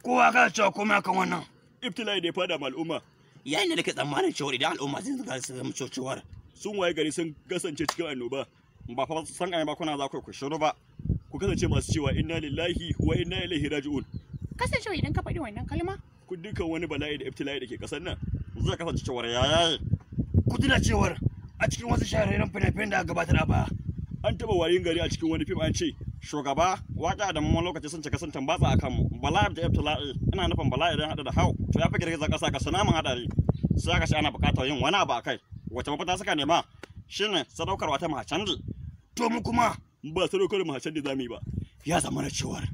kowa ka cewa komai akan wannan ibtila'i da ya fada ma al'umma. Yayin da nake tsammanin cewa idan al'umma sun zama cewar sun waye gari sun kasance cikin annoba, ba fa san ai ba kuna za ku shiru ba, ku kasance masu cewa inna lillahi wa inna ilaihi raji'un. Kasancewa idan ka faɗi wannan kalma, ku dukkan wani bala'i da ibtila'i da ke kasar nan zai kasance cewar yayaye. ku tuna cewar a cikin wasu shahararren fina-finan da aka gabatar a baya An taɓa wayin gari a cikin wani fim an ce shugaba waƙa da mamman lokaci sun cika sun tambatsa akan bala'i da ibtila'i, ina nufin bala'i idan haɗa da hau to ya fi girgizar ƙasa ga sunamin haɗari, sai aka ce ana buƙatar yin wani abu a kai, wata mafita suka nema shine sadaukarwa ta mahacandi. to mu kuma Ba sadaukar mahacandi za mu yi ba. ya zama na cewar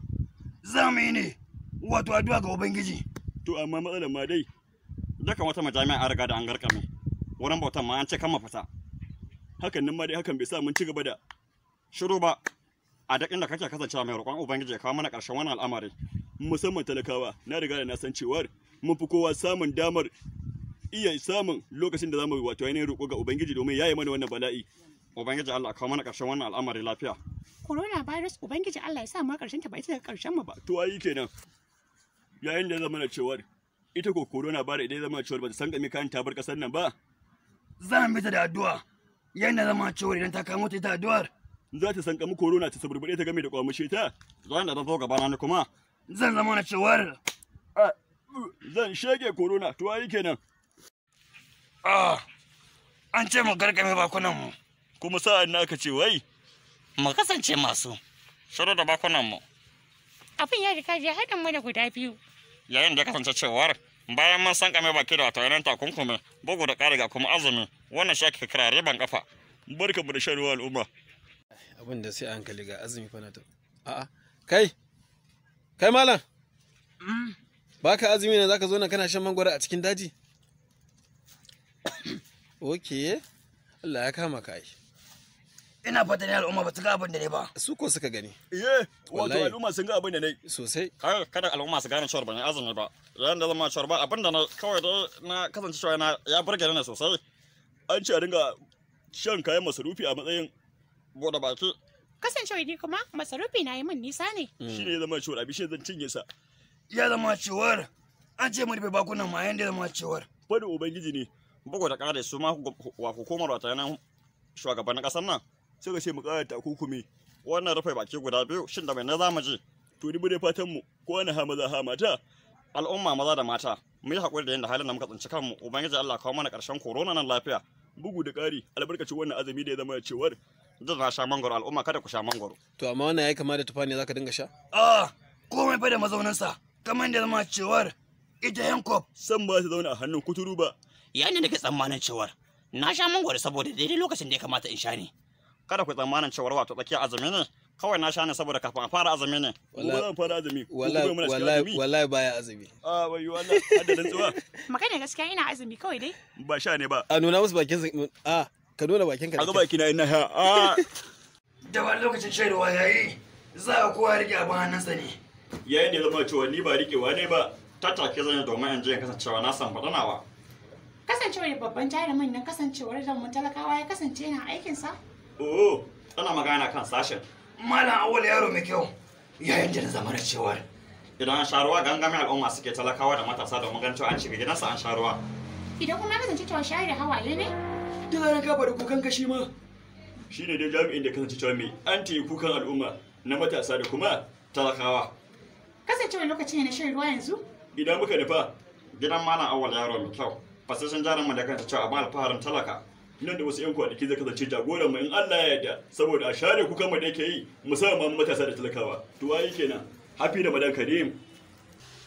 za mu yi ne wato addu'a ga ubangiji. To amma matsalar ma dai dukan wata majami'a an riga da an garkame wurin bautan ma an ce kan mafita, hakan nan ma dai hakan bai sa mun ci gaba da shiru ba. A duk inda kake kasancewa mai roƙon ubangiji ya kawo mana ƙarshen wannan al'amari, musamman talakawa. Na riga da na san cewar mun fi kowa samun damar iya samun lokacin da zamu wato ainihin roƙo ga ubangiji domin yaye mana wannan bala'i. Ubangiji Allah kawo mana ƙarshen wannan al'amari lafiya. coronavirus ubangiji Allah ya sa mu karshen ta ba ita daga karshen mu ba. To ayi kenan, yayin da zama na cewar ita ko corona ba da idan zama cewar ba ta san game kayan tabar ƙasar nan ba, za mu bi ta da addu'a yayin da zama cewar idan ta kamo ta ita addu'ar za ta san kamu corona ta saburbuɗe ta game da kwamushe ta. Zuwan da ta zo gabana ni kuma zan zama na cewar zan shege corona. To ayi kenan, an ce mu garkame bakunan mu kuma sa'an na aka ce wai mu kasance masu shiru da bakunan mu. Abin ya riga ya haɗa mu da guda biyu. Yayin da ya kasance cewar bayan mun san kame baki da wato yanan takunkumi bugu da ƙari ga kuma azumi, wannan shi ake kira riban kafa. Barka mu da shan ruwa al'umma. Abin da sai a hankali ga azumi fa na ta. A'a, kai malam. Baka azumi ne zaka zo nan kana shan mangwaro a cikin daji? Okay, Allah ya kama ka ai. ina fata ne al'umma ba su ga abin da ne ba. Su ko suka gani. Wato al'umma sun ga abin da nayi Sosai. kada al'umma su gane cewar ban yi azumi ba. Yayin da zama cewar ba abin da na kawai da na kasance cewa na ya burge ni sosai. An ce a dinga shan kayan masarufi a matsayin bude baki. Kasancewa ni kuma masarufi na yi min nisa ne. Shi ne zama cewar abin shi zan cinye sa. ya zama cewar an ce mu rufe bakunan mu yayin da zama cewar Fadin ubangiji ne. Bugu da ƙari su ma wa hukumar wata yanan shugabannin ƙasar nan sai ka ce mu ƙara takukumi wannan rufe baki guda biyu shin da mai na zamu je. To ni bude fatan mu ko wani ha maza ha mata al'umma maza da mata mu yi haƙuri da yadda halin da muka tsinci kanmu. Ubangiji Allah kawo mana ƙarshen corona nan lafiya. Bugu da ƙari albarkacin wannan azumi da ya zama cewar zan na sha mangoro, al'umma kada ku sha mangoro. To amma wannan yayi kama da tufa ne zaka dinga sha? komai fa da mazauninsa kamar da zama cewar ita Hancock San ba ta zauna a hannun kuturu ba. yayin da nake tsammanin cewar na sha mangwaro saboda daidai lokacin da ya kamata in sha ne. Kada ku tsammanin cewar wato tsakiyar azumi ne, kawai na sha ne saboda kafin a fara azumi ne. Gobe zan fara azumi. Wallahi baya azumi. Wayo Allah, hadda rantsuwa. Magana gaskiya ina azumi kawai dai. Ba sha ne ba. A nuna musu bakin ka nuna bakin ka. A ga baki na ina ha. da wani lokacin shan ruwa yayi za a kowa rike abin hannunsa ne. Yayin da ya zama cewa ni ba rikewa ne ba, tattake zan yi domin in je in kasancewa na san faɗanawa. Kasancewar babban jarumin nan kasancewar da mun talakawa ya kasance yana aikinsa. Oh, ana magana kan sashen. Malam Awal yaro mai kyau yayin da na zama da cewar Idan an sha ruwa gangamin al'umma suke talakawa da matasa domin ganin cewa an shiga gidansa an sha ruwa. Idan kuma kasance cewa shayar da hawaye ne. da zarar ka bari kukan kashi ma Shi ne dai jami'in da kasance cewa mai anti kukan al'umma na matasa da kuma talakawa. Kasancewar lokaci ne na shan ruwa yanzu. Idan muka nufa gidan malam Awal yaro mai kyau, fasashen jarumin da kanta cewa amma alfaharin talaka. Nan da wasu 'yan kwanaki zai kasance jagoran mu in Allah ya yarda saboda a share kukan mu da yake yi musamman matasa da talakawa. To wayi kenan. Happy Ramadan Karim.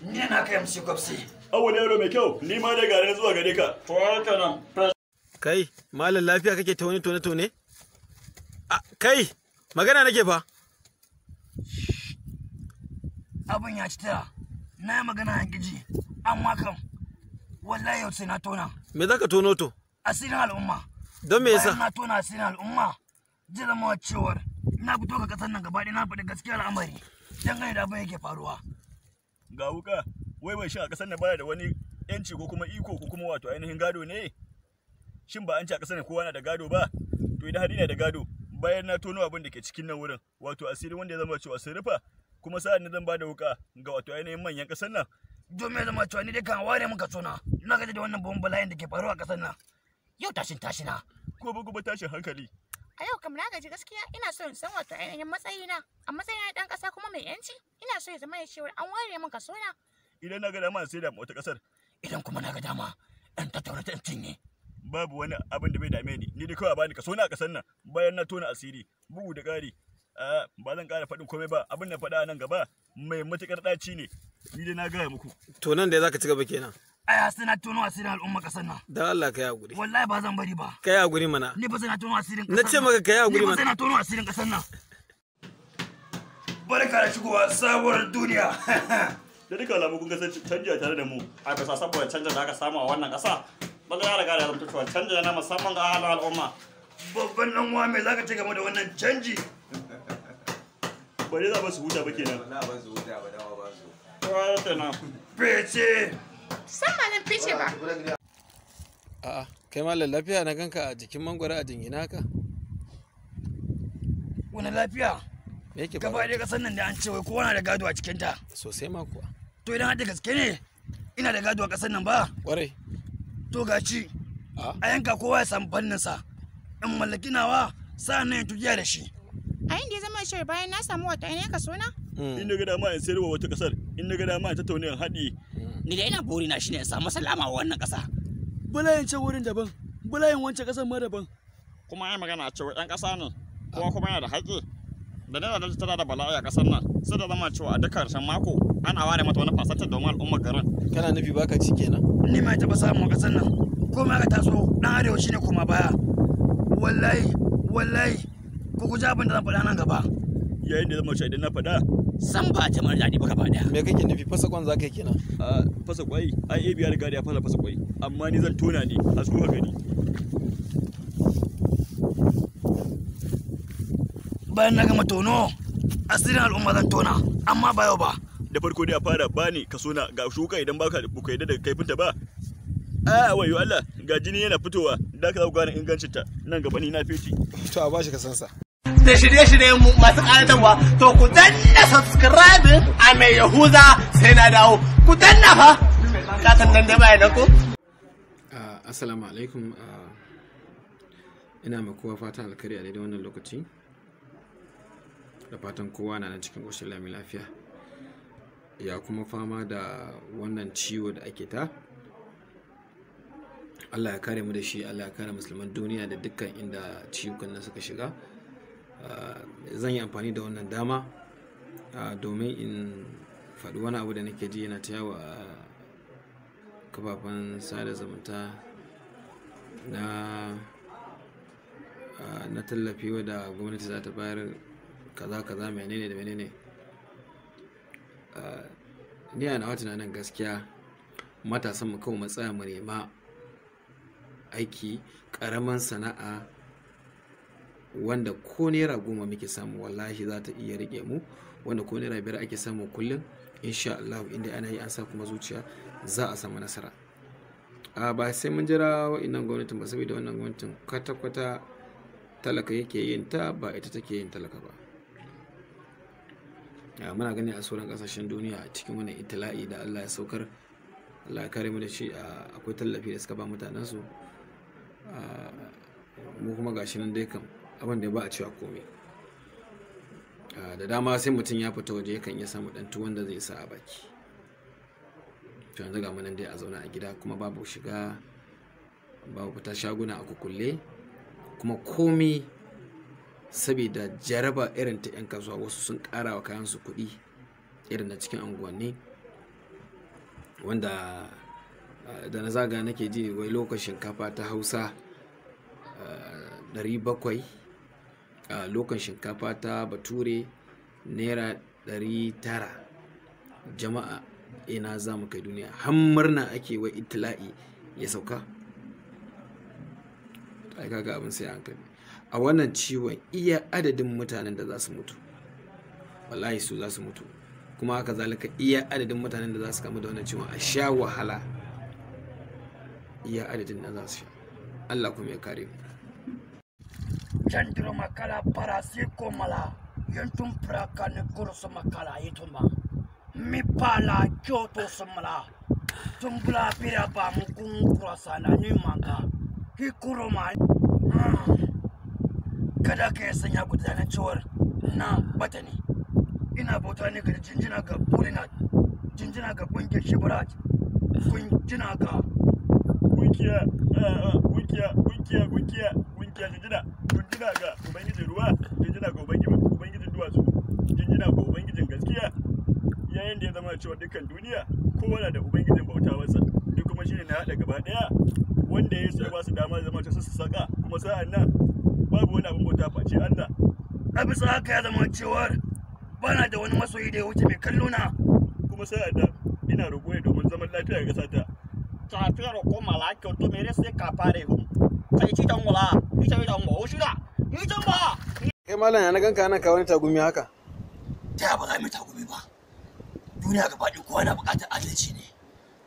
ni na kai musu kwafsi. Awal yaro mai kyau, ni ma dai gare zuwa gare ka. To haka nan. Kai, malam lafiya kake ta wani tone-tone? Kai, magana nake fa. abin ya ci tara na yi magana a giji amma kan wallahi yau sai na tona Me zaka tono to? asirin al'umma. Don me yasa? Bayan na tona asirin al'umma zai zama cewar na fito ga kasar nan gaba ɗaya na faɗi gaskiyar al'amari dangane da abin yake faruwa. Ga wuka, wai bai shi a ƙasar nan baya da wani yanci ko kuma iko ko kuma wato ainihin gado ne? Shin ba an ci a ƙasar nan kowa na da gado ba? To idan har ina da gado, bayan na tono abin da ke cikin nan wurin, wato asiri wanda ya zama cewa sun rufa, kuma sa'an nan zan ba da wuka ga wato ainihin manyan ƙasar nan. Domin ya zama cewa ni dai kan ware muka suna. Na gaji da wannan babban bala'in da ke faruwa a ƙasar nan. Yau tashina. Ko ba kuma tashin hankali. A yau kam na gaji gaskiya ina so in san wato ainihin matsayina. A matsayina ɗan ƙasa kuma mai yanci ina so ya zama ya cewa an ware min kaso na. Idan na ga dama sai da wata ƙasar. Idan kuma na ga dama in tattauna ta in cinye. Babu wani abin da bai dame ni dai kawai a bani kaso na a ƙasar nan bayan na tona asiri bugu da ƙari. Ba zan ƙara faɗin komai ba abin da faɗa nan gaba mai matuƙar ɗaci ne ni dai na gaya muku. To nan da za ka ci gaba kenan. Aya sai na tono asirin al'umma ƙasar nan. Dan Allah ka yi hakuri. Wallahi ba zan bari ba. Ka yi hakuri mana. Ni ba sai na tono asirin ƙasar Na ce maka ka yi hakuri Ni ba mana. sai na tono asirin ƙasar nan. Barka da shigowa sabuwar duniya. Da duka alamu kun ga canji tare da mu a bisa saboda canjin da aka samu a wannan ƙasa. Baga ya riga da zama cewa canji na musamman ga halin al'umma. Babban ɗan uwa me zaka ce game da wannan canji? Bari za ba su huta ba kenan. Wallahi ba su huta ba dawa ba su. Kawai kenan. Fece. San ba zan fice ba. A'a, kai malam lafiya na ganka a jikin mangwaro a jingina haka? Wani lafiya? Me yake Gaba faruwa? ɗaya ƙasar nan da an ce wai kowa na da gado a cikinta. Sosai ma kuwa. To idan har da gaske ne ina da gado a ƙasar nan ba? Ƙwarai. To gaci A? a yanka kowa ya samu fanninsa. In mallaki nawa sa'an nan ya tugiya da shi. A inda ya zama cewa bayan na samu wato ainihin kaso na. In na ga dama in sayarwa wata ƙasar in na ga dama in tattauna in haɗi. Ni da ina burina shine in samu salama wa wannan ƙasa. Bulayin can wurin daban, bulayin wancan ƙasar ma daban. Kuma ai magana a cewa ɗan ƙasa ne kowa kuma yana da haƙƙi. Da na da tana da bala'i a ƙasar nan sai da zama cewa a duk ƙarshen mako ana ware mata wani fasantar domin al'ummar garin. Kana nufi baka ci kenan? Ni ma taɓa samun ƙasar nan. Ko ma ka taso ɗan arewa shine koma baya. Wallahi, ku guji abin da zan faɗa nan gaba. Yayin da zama cewa idan na faɗa San ba ta mara daɗi ba gaba ɗaya. Me kake nufi fasa kwan za ka yi kenan? a fasa kwai ai ebi ya riga da ya fasa kwai amma ni zan tona ne a tsoha gani. Bayan na gama tono, asirin al'umma zan tona, amma ba yau ba. Da farko dai a fara bani kaso na ga shuka idan baka buka yadda da kaifinta ba. Wayo Allah ga jini yana fitowa da ka gane ingancin ta nan gaba ni na feti. To a bashi ka san sa. Da shirye-shiryen mu masu ƙaratarwa to ku danna subscribing a mai yahuza sai na dawo ku danna fa kasan nan da baya da ku. Assalamu alaikum. Ina ma kowa fatan alkhairi a daidai wannan lokaci. Da fatan kowa na nan cikin ƙoshin lami lafiya. Ya kuma fama da wannan ciwo da ake ta. Allah ya kare mu da shi, Allah ya kare musulman duniya da dukkan inda ciwukan nan suka shiga. Zan yi amfani da wannan dama domin in faɗi wani abu da nake ji yana ta yawa a kafafen sada zumunta na tallafi wadda gwamnati za ta bayar kaza menene da menene. Ni a nawa tunanin gaskiya matasan mu kawai matsaya mu nema aiki ƙaramin sana'a wanda ko naira 10 muke samu wallahi za ta iya rike mu, wanda ko naira 5 ake samu kullum insha Allah inda ana yi an sa kuma zuciya za a samu nasara. Ba sai mun jira wa'innan gwamnatin ba, saboda wannan gwamnatin kwata-kwata talaka yake yin ta ba ita take yin talaka ba. Muna gani a sauran kasashen duniya a cikin wani itila'i da Allah ya saukar, Allah ya kare mu da shi, akwai tallafi da suka ba mutanensu. Mu kuma gashi nan dai kam abin da ba a cewa komai. Da dama sai mutum ya fita waje yakan iya samu ɗan tuwon da zai sa a baki. To yanzu ga nan dai a zauna a gida kuma babu shiga, babu fita shaguna a kukulle, kuma komai saboda jaraba irin ta 'yan kasuwa wasu sun ƙara wa kayansu kuɗi irin na cikin unguwanni, wanda da na zaga nake ji wai lokacin shinkafa ta Hausa 700, lokacin shinkafa ta Bature naira 900. Jama'a ina za mu kai duniya? Har murna ake wai itila'i ya sauka. Ai kaga abin sai hankali. A wannan ciwon iya adadin mutanen da za su mutu wallahi su za su mutu, kuma haka zalika iya adadin mutanen da za su kamu da wannan ciwon a sha wahala iya adadin da za su sha. Allah kuma ya kare mu. Chandro makala parasiko mala Yentum praka ne kursu makala yituma. Mi pala kyoto sumala. Tumbula pira ba mukun kurasana ni manga. Hikuruma. Kada ka sanya gudanar cewar na bata ne. Ina bauta ne ga jinjina ga Burinat, jinjina ga kungiyar Shibarat, jinjina ga kungiya jinjina ga ubangijin ruwa, jinjina ga ubangijin duwatsu, jinjina ga ubangijin gaskiya. Yayin da ya zama cewa dukkan duniya kowa na da ubangijin bautawarsa, duk kuma shine na haɗa gaba ɗaya wanda ya sai ba su dama zama ta su saka kuma sa'an nan babu wani abin bauta face Allah. A bisa haka ya zama cewar bana da wani masoyi da ya wuce mai kallo na. Kuma sa'an nan ina roƙo ne domin zaman lafiya ga ƙasata. Tafiyar ko malaka to mere sai ka fare hu. Kai ci dan wala, ni ta dan mu shida. Ni tan ba. Kai malam ya na ganka nan ka wani tagumi haka. Ta ba za mu tagumi ba. Duniya gaba ɗaya kowa na buƙatar adalci ne.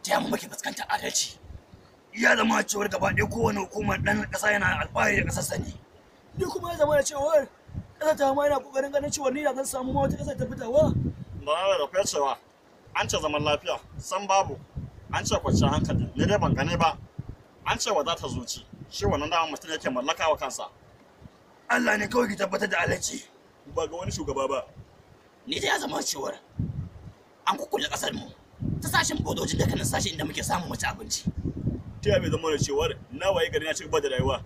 Ta yamma muke fuskantar adalci. Ya zama cewar gaba ɗaya kowane hukumar ɗan ƙasa yana alfahari da ƙasarsa ne. Ni kuma ya zama da cewar ƙasa ta ma yana ƙoƙarin ganin cewar ni da zan samu ma wata ƙasa ta fitawa. Ba na da cewa an ce zaman lafiya san babu, an ce kwanciyar hankali ne dai ban gane ba, an ce wadata zuci shi wannan dama mutum yake mallaka wa kansa. Allah ne kawai ki tabbatar da adalci. Ba ga wani shugaba ba. Ni da ya zama cewar an kukkulle ƙasar mu ta sashen bodojin da kanan sashen inda muke samun mace abinci. Ta yaya bai zama da cewar na waye gari na ci gaba da rayuwa.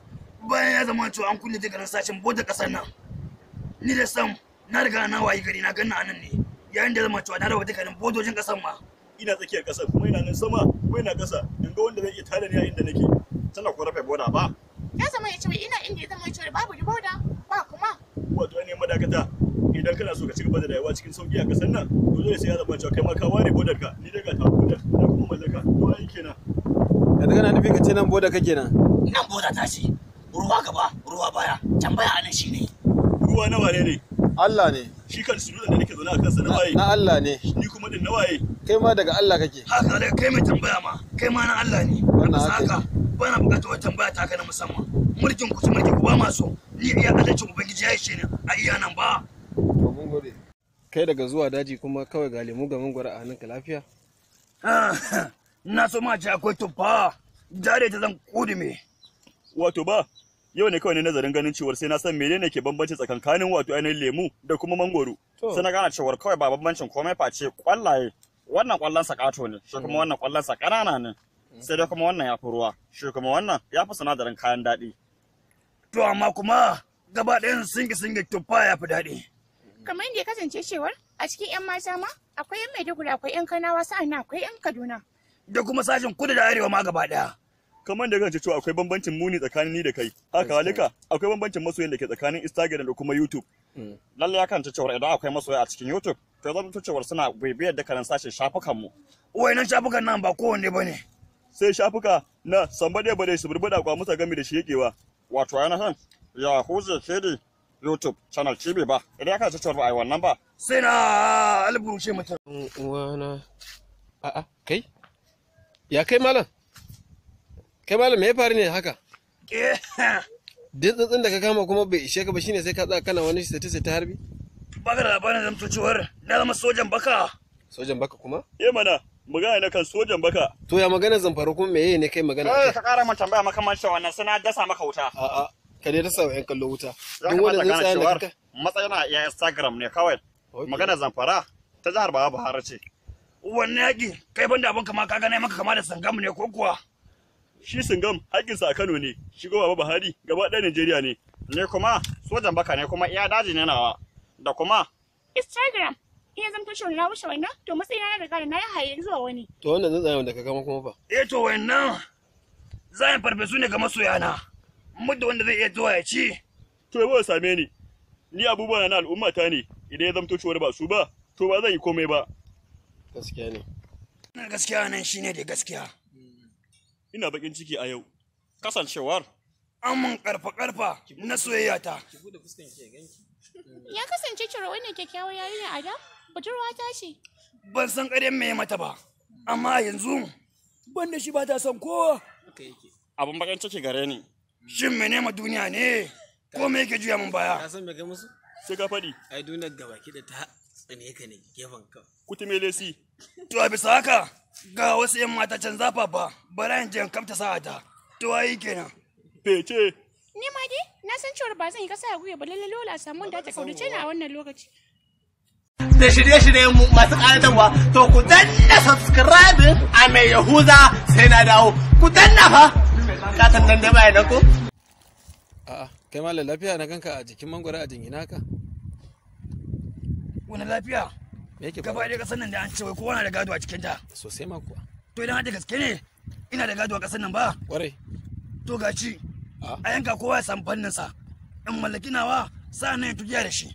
Bayan ya zama cewa an kulle dukkanin sashen bodar ƙasar nan, ni da sam na riga na waye gari na ganna anan ne. Yayin da zama cewa na raba dukkanin bodojin ƙasar ma. Ina tsakiyar ƙasar kuma ina nan sama kuma ina ƙasa in ga wanda zai iya tada ni a inda nake. Tana ko rufe boda ba. Ya zama ya ce ina inda ya zama ya ce babu boda ba kuma. Wato ne madakata idan kana so ka ci gaba da rayuwa cikin sauki a ƙasar nan to dole sai ya zama cewa kai ma ka ware bodar ka ni daga ta bodar da kuma mallaka to ai kenan. Yanzu kana nufi ka ce nan boda kake nan? Nan boda ta ce ruwa gaba ruwa baya tambaya anan shine Ruwa nawa ne? Allah ne. Shi kan su da nake zaune a kansa na waye. Na Allah ne. Ni kuma din na waye. Kai ma daga Allah kake. haka dai kai mai tambaya ma kai ma na Allah ne. Wannan Bisa haka haka bana buƙatar wata tambaya ta ka na musamman. Mulkin ku ci mulkin ku ba ma so. Ni iya adalcin ubangiji ya ishe ni a iya nan ba. To mun gode. Kai daga zuwa daji kuma kawai ga lemu ga mangwaro a hannunka lafiya? Na so ma ce akwai tuffa. Jare ta zan kudume. Wato ba yau ne kawai ne nazarin ganin cewar sai na san menene ke bambanci tsakankanin wato ainihin lemu da kuma mangoro. Sai na gane cewar kawai ba bambancin komai face kwallaye. Wannan kwallon sa kato ne, shi kuma wannan kwallon sa ƙanana ne. Sai dai kuma wannan ya fi ruwa, shi kuma wannan ya fi sinadarin kayan daɗi. To amma kuma gaba ɗayan singi tuffa ya fi daɗi. Kamar yadda ya kasance cewar a cikin 'yan mata ma akwai 'yan Maiduguri akwai 'yan Kanawa sa'an akwai 'yan Kaduna. Da kuma sashen kudu da arewa ma gaba ɗaya. Kamar da gance cewa akwai bambancin muni tsakanin ni da kai. Haka halika akwai bambancin masoyan da ke tsakanin Instagram da kuma YouTube. Lalle ya kanta cewar idan akwai masoya a cikin YouTube, to zan cewar suna bibiyar dukkanin sashen shafukan mu. Wayannan shafukan nan ba kowanne ba ne. Sai shafuka na sambade bade su burbuda kwa musa gami da shi yakewa. Wato yana san ya huje kedi YouTube channel cibi ba. Idan ya kanta cewar ba ai wannan ba. Sai na alburushe mutum. Uwana. A'a, kai? Ya kai malam? Kai malam me ya faru ne haka? Duk tsantsin da ka kama kuma bai ishe ka ba shine sai ka tsaya kana wani sai ta harbi? Baka da labarin zamto cewar na zama sojan baka. Sojan baka kuma? Mana magana na kan sojan baka. To ya magana zamfara kuma meye ne kai magana? Ka ƙara mun tambaya makamancin wannan sai na dasa maka wuta. A'a, ka dai dasa wa 'yan kallo wuta. Duk wanda zai tsaya da kaka. Matsayina iya Instagram ne kawai. Magana zamfara ta jihar Baba Bahar ce. Wannan yaƙi kai banda abin kama ka gane maka kama da sangamu ne ko kuwa? Shi Singam haƙƙinsa a Kano ne, shi Baba Buhari gaba ɗaya Najeriya ne. Ne kuma sojan baka ne kuma iya daji ne nawa. Da kuma Instagram iya zan tushe na wuce wannan to matsayina na riga da na yi haye zuwa wani. To wannan zan tsaya da ka kama kuma fa. To wannan zayin farfesu ne ga masoyana. Muddin wanda zai iya zuwa ya ci. To ya ba same ni. Ni abubuwa na al'ummata ne idan ya zamto cewar ba su ba to ba zan yi komai ba. Gaskiya ne. Gaskiya nan shine da gaskiya. Ina bakin ciki a yau. Kasancewar Amman karfa na soyayya ta. Ya kasance cewa wannan kyakkyawar yarinya a da budurwa ta ce. Ban san ƙaryan me mata ba. Amma yanzu ban da shi ba ta son kowa. abun bakin ciki gare ni. Shin mene ma duniya ne? Ko me yake juya min baya? Ka san me ga musu? sai ka faɗi. ai duniyar gabaki da ta tsane ka ne gefen ka. Kutume lesi. To a bisa haka ga wasu 'yan mata can zafafa bara in je in kamta sa'ata. To ayi kenan. Fece. Ni ma dai na san cewa ba zan yi kasa a gwiwa ba lalle lola samu da ta kaudace ni a wannan lokaci. Da shirye-shiryen mu masu ƙayatarwa to ku danna subscribe a mai Yahuza sai na dawo. Ku danna fa. Ka san dan dai bayan ko? A'a kai malam lafiya na ganka a jikin mangwara a jingina ka. Wani lafiya? Me yake Gaba ɗaya ƙasar nan da an ce wai kowa na da gado a cikin ta. sosai ma kuwa. To idan hada gaske ne ina da gado a ƙasar nan ba? Kwarai. To gaci a yanka kowa ya samu fannin sa. In mallaki nawa sa'an nan ya tugiya da shi.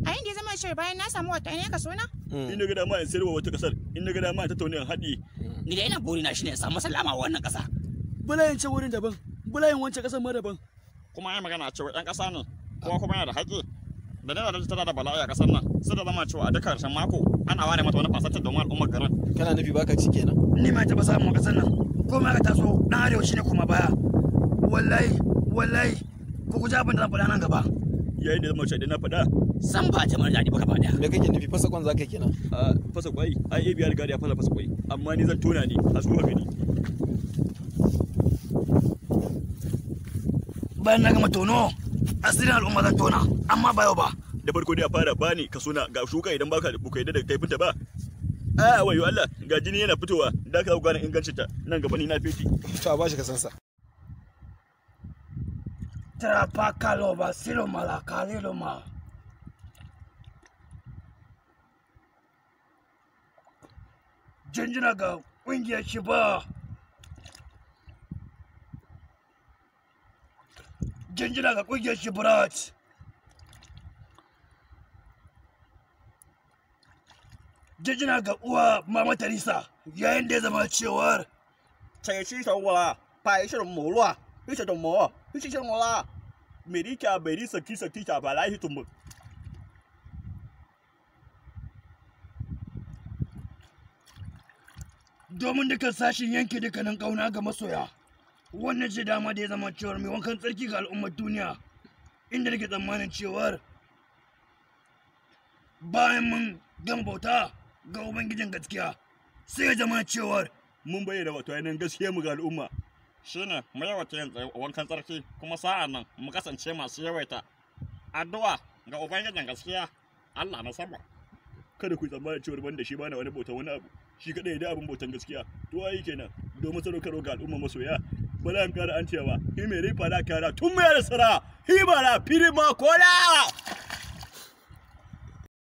A yin da ya zama cewa bayan na samu wata ne ka so na? In na ga dama in sayarwa wata kasar, in na ga dama ta tauni in haɗi. Ni da ina burina shine in samu salama wa wannan ƙasa. Bulayin ce wurin daban, bulayin wancan ƙasar ma daban. Kuma ai magana cewa ɗan ƙasa ne, kuma yana da haƙƙi. Da dana da tana da bala'i a ƙasar nan, sai da zama cewa a duk ƙarshen mako ana ware mata wani fasatar domin al'ummar garin. Kana nufi baka ci kenan. Ni ma taɓa samun ƙasar nan, ko ma ka taso ɗan arewa shine kuma baya. Wallahi, ku guji abin da zan faɗa nan gaba. Yayin da zama cewa idan na faɗa. San ba ta mana daɗi ba gaba ɗaya. Me kake nufi fasa kwan zaka kenan? A fasa kwai, ai ebi ya riga da ya fasa kwai, amma ni zan tona ne a tsohon gani. Bayan na gama tono, asirin al'umma zan tona, amma ba yau ba. Da farko dai a fara bani ka suna ga shuka idan baka buka yadda da kaifinta ba. A wayo Allah, ga jini yana fitowa, da ka gane ingancin ta. Nan gaba ni na fiti. To a bashi ka san sa. Trapakaloba siloma kaliloma. Jinjina ga ƙungiyar shi ba. Jinjina ga ƙungiyar shi Brat. Jinjina ga uwa Mama Teresa yayin da ya zama cewar. 这是什么啦？拍什么啦？这是什么？这是什么啦？美丽卡美丽sakti sakti ta ba lahi tumbu. Domin dukan sashin yanke dukkanin ƙauna ga masoya. Wannan ce dama da ya zama cewar mai wankan tsarki ga al'ummar duniya. Inda nake tsammanin cewar bayan mun gama bauta ga Ubangijin gaskiya sai ya zama cewar mun bayyana wato ainihin gaskiya mu ga al'umma shine mu yawaita yin wankan tsarki kuma sa'an nan mu kasance masu yawaita addu'a ga Ubangijin gaskiya Allah na sama. Kada ku tsammanin cewar banda shi bana wani bautan wani abu shi kadai da abin bautan gaskiya to ai kenan domin sadaukarwa ga al'umma masoya bala an kara an cewa hi mai rifa da kara tun mai da sara hi bara firma kola